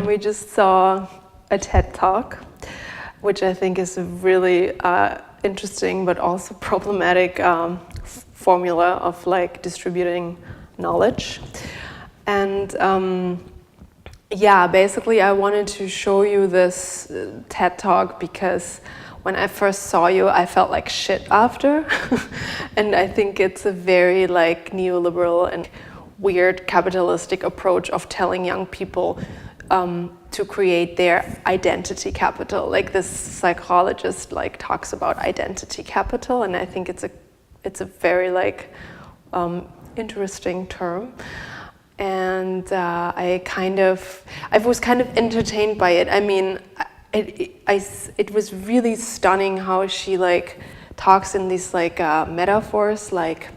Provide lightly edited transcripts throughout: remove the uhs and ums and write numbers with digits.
we just saw a TED Talk, which I think is a really interesting but also problematic formula of like distributing knowledge. And yeah, basically I wanted to show you this TED Talk because when I first saw you, I felt like shit after. And I think it's a very like neoliberal and weird capitalistic approach of telling young people to create their identity capital. Like this psychologist like talks about identity capital, and I think it's a very like interesting term. And I was kind of entertained by it. I mean, it was really stunning how she like talks in these like metaphors. Like,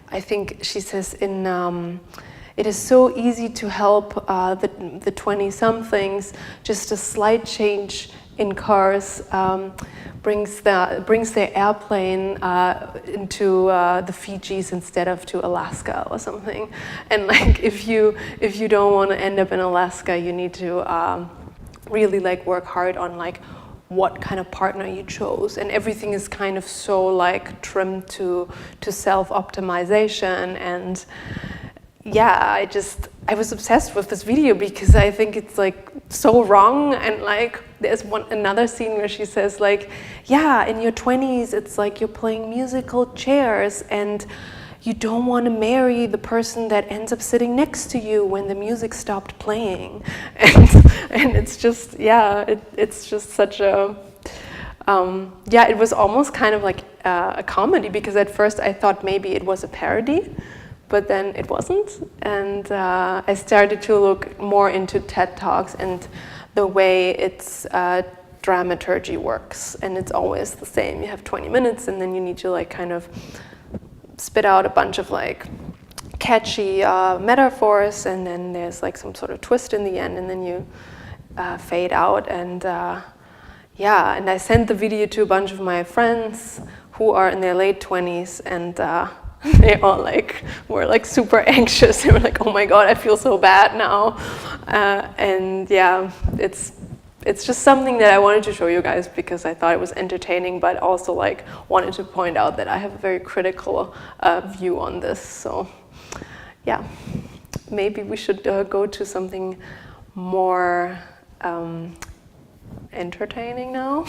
I think she says it is so easy to help the 20-somethings. Just a slight change in cars brings their airplane into the Fijis instead of to Alaska or something. And like if you don't want to end up in Alaska, you need to really like work hard on like what kind of partner you chose, and everything is kind of so like trimmed to self-optimization. And yeah, I was obsessed with this video because I think it's like so wrong. And like there's another scene where she says like, yeah, in your 20s it's like you're playing musical chairs and you don't want to marry the person that ends up sitting next to you when the music stopped playing. And it's just, yeah, it's just such a, yeah, it was almost kind of like a comedy, because at first I thought maybe it was a parody, but then it wasn't. And I started to look more into TED Talks and the way its dramaturgy works. And it's always the same. You have 20 minutes and then you need to like kind of spit out a bunch of like catchy metaphors, and then there's like some sort of twist in the end, and then you fade out. And yeah, and I sent the video to a bunch of my friends who are in their late 20s, and they all like were like super anxious. They were like, oh my god, I feel so bad now. And yeah, it's just something that I wanted to show you guys because I thought it was entertaining, but also like wanted to point out that I have a very critical view on this. So yeah, maybe we should go to something more entertaining now.